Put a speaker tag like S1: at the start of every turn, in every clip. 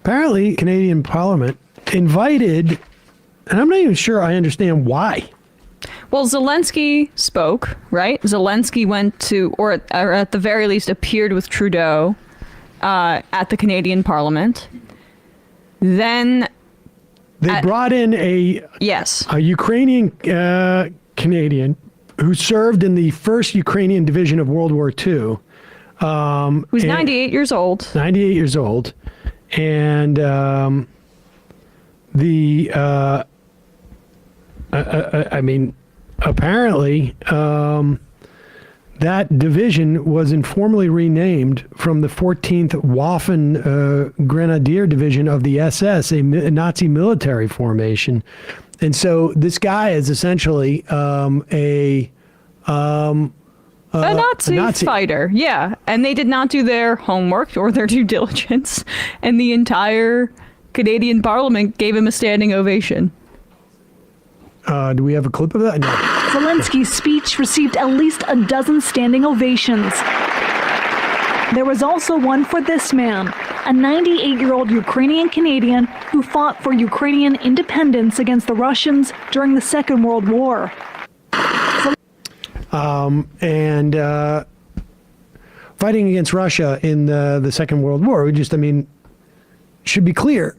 S1: apparently Canadian Parliament invited, and I'm not even sure I understand why.
S2: Well, Zelensky spoke, right? Zelensky went to, or at the very least appeared with Trudeau at the Canadian Parliament. Then
S1: they brought in a Ukrainian Canadian who served in the 1st Ukrainian Division of World War II.
S2: Who's 98 years old.
S1: 98 years old. And apparently, that division was informally renamed from the 14th Waffen Grenadier Division of the SS, a Nazi military formation. And so this guy is essentially a Nazi
S2: fighter. Yeah. And they did not do their homework or their due diligence. And the entire Canadian Parliament gave him a standing ovation.
S1: Do we have a clip of that? No.
S3: Zelensky's speech received at least a dozen standing ovations. There was also one for this man, a 98-year-old Ukrainian Canadian who fought for Ukrainian independence against the Russians during the Second World War.
S1: Fighting against Russia in the Second World War, should be clear.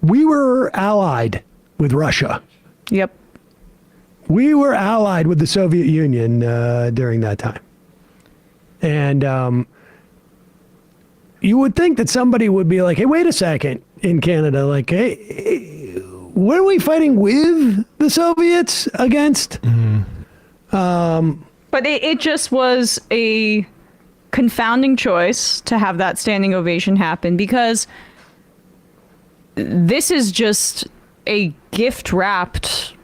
S1: We were allied with Russia.
S2: Yep.
S1: We were allied with the Soviet Union during that time. And you would think that somebody would be like, hey, wait a second, in Canada, like, hey, were we fighting with the Soviets against?
S2: But it just was a confounding choice to have that standing ovation happen, because this is just a gift-wrapped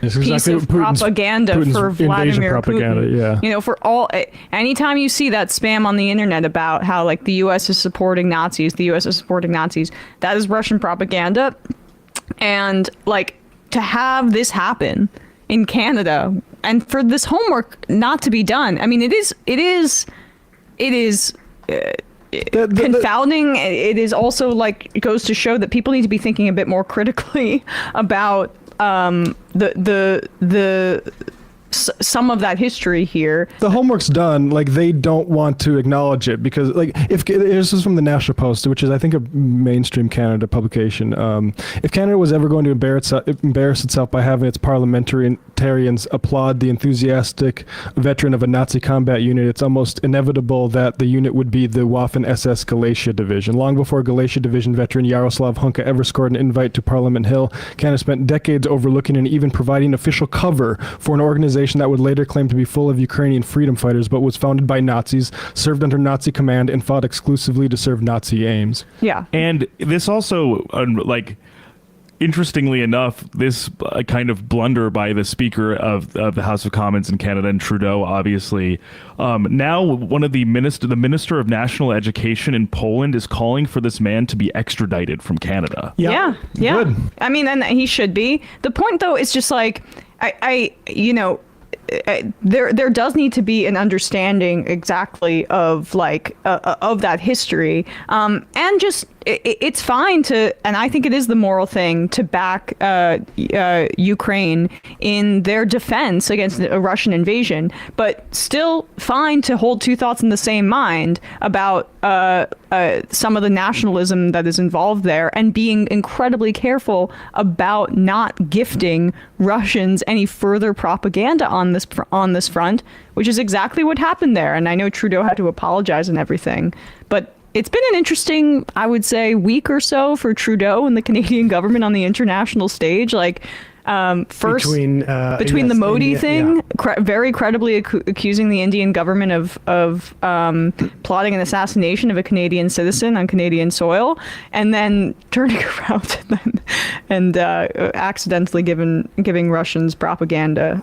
S2: piece of propaganda for Vladimir Putin.
S4: Yeah.
S2: You know, for all, anytime you see that spam on the internet about how like the U.S. is supporting Nazis, that is Russian propaganda. And like to have this happen in Canada and for this homework not to be done, I mean, it is confounding. It is also like, it goes to show that people need to be thinking a bit more critically about some of that history here.
S4: The homework's done. Like, they don't want to acknowledge it because, like, if this is from the National Post, which is, I think, a mainstream Canada publication. If Canada was ever going to embarrass itself by having its parliamentarians applaud the enthusiastic veteran of a Nazi combat unit, it's almost inevitable that the unit would be the Waffen SS Galicia Division. Long before Galicia Division veteran Yaroslav Hunka ever scored an invite to Parliament Hill, Canada spent decades overlooking and even providing official cover for an organization that would later claim to be full of Ukrainian freedom fighters, but was founded by Nazis, served under Nazi command, and fought exclusively to serve Nazi aims.
S2: Yeah.
S5: And this also, interestingly enough, this kind of blunder by the Speaker of the House of Commons in Canada, and Trudeau, obviously, now one of the Minister of National Education in Poland is calling for this man to be extradited from Canada.
S2: Yeah.
S4: Good.
S2: I mean, and he should be. The point, though, is just like, there does need to be an understanding exactly of of that history, and just it's fine to, and I think it is the moral thing to back Ukraine in their defense against a Russian invasion, but still fine to hold two thoughts in the same mind about some of the nationalism that is involved there, and being incredibly careful about not gifting Russians any further propaganda on this front, which is exactly what happened there. And I know Trudeau had to apologize and everything, but it's been an interesting, I would say, week or so for Trudeau and the Canadian government on the international stage. Like, first, between the Modi thing, very credibly accusing the Indian government of plotting an assassination of a Canadian citizen on Canadian soil, and then turning around and accidentally giving Russians propaganda.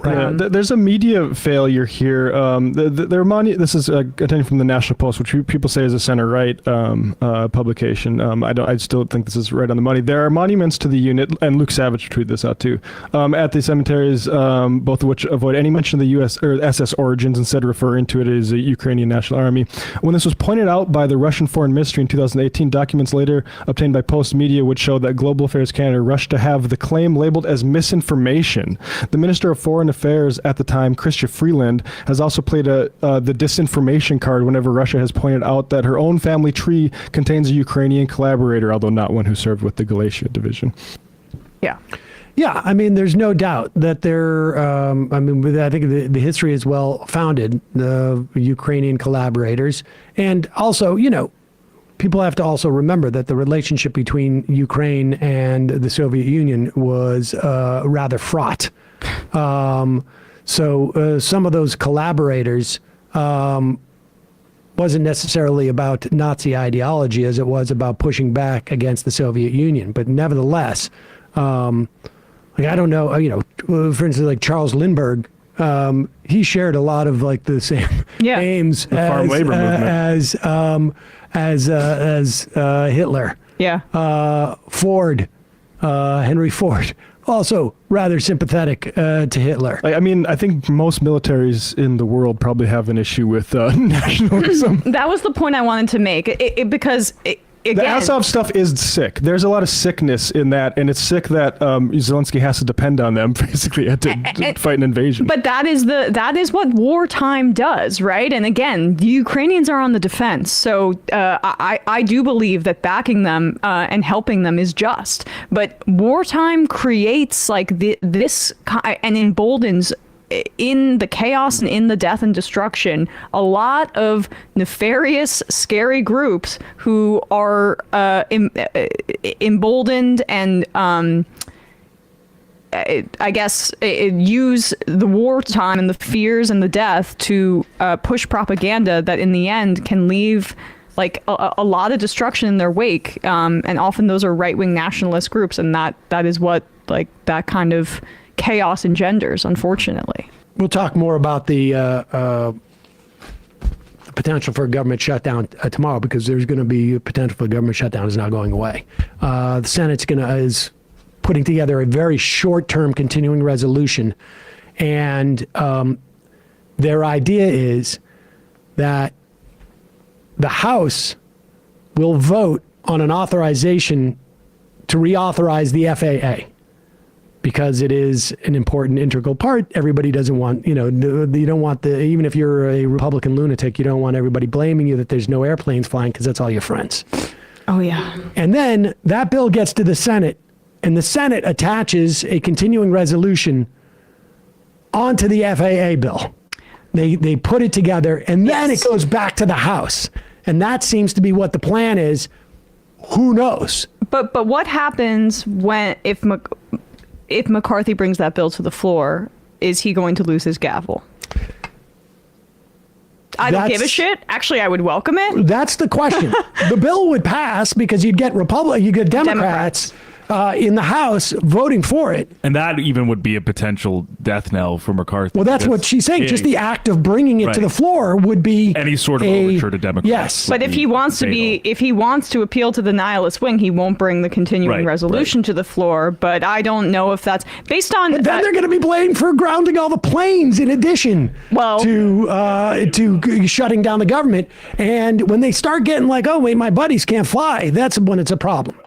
S4: There's a media failure here. This is attending from the National Post, which people say is a center-right publication. I still think this is right on the money. There are monuments to the unit, and Luke Savage tweeted this out too. at the cemeteries, both of which avoid any mention of the U.S. or SS origins, instead referring to it as a Ukrainian National Army. When this was pointed out by the Russian Foreign Ministry in 2018, documents later obtained by Post Media would show that Global Affairs Canada rushed to have the claim labeled as misinformation. The Minister of Foreign Affairs at the time, Chrystia Freeland, has also played the disinformation card whenever Russia has pointed out that her own family tree contains a Ukrainian collaborator, although not one who served with the Galicia Division.
S2: Yeah.
S1: Yeah, I mean, there's no doubt that there. I think the history is well founded. The Ukrainian collaborators, and also, people have to also remember that the relationship between Ukraine and the Soviet Union was rather fraught. So some of those collaborators wasn't necessarily about Nazi ideology as it was about pushing back against the Soviet Union, but nevertheless. I don't know, for instance, like Charles Lindbergh, he shared a lot of like the same aims
S5: farm labor movement.
S1: as Hitler.
S2: Yeah.
S1: Ford, Henry Ford, also rather sympathetic to Hitler.
S4: I mean, I think most militaries in the world probably have an issue with nationalism.
S2: That was the point I wanted to make. Because again,
S4: the Azov stuff is sick. There's a lot of sickness in that, and it's sick that Zelensky has to depend on them basically to fight an invasion.
S2: But that is what wartime does, right? And again, the Ukrainians are on the defense, so I do believe that backing them and helping them is just. But wartime creates like this and emboldens, in the chaos and in the death and destruction, a lot of nefarious, scary groups who are emboldened and I guess use the wartime and the fears and the death to push propaganda that in the end can leave like a lot of destruction in their wake, and often those are right-wing nationalist groups, and that is what like that kind of chaos engenders, unfortunately.
S1: We'll talk more about the potential for a government shutdown tomorrow, because there's going to be a potential for a government shutdown is not going away. The Senate's is putting together a very short-term continuing resolution, and their idea is that the House will vote on an authorization to reauthorize the FAA, because it is an important integral part. Everybody doesn't want, you don't want even if you're a Republican lunatic, you don't want everybody blaming you that there's no airplanes flying, because that's all your friends.
S2: Oh, yeah.
S1: And then that bill gets to the Senate, and the Senate attaches a continuing resolution onto the FAA bill. They put it together, and then it goes back to the House. And that seems to be what the plan is. Who knows?
S2: But what happens if McCarthy brings that bill to the floor? Is he going to lose his gavel? I don't give a shit. Actually, I would welcome it.
S1: That's the question. The bill would pass because you'd get Democrats in the House voting for it.
S5: And that even would be a potential death knell for McCarthy.
S1: Well, that's what she's saying. Just the act of bringing it to the floor would be
S5: any sort of overture to Democrats.
S1: Yes.
S2: But if he wants to appeal to the nihilist wing, he won't bring the continuing resolution to the floor. But I don't know if that's based on.
S1: But then they're going to be blamed for grounding all the planes in addition to shutting down the government. And when they start getting like, oh wait, my buddies can't fly, that's when it's a problem.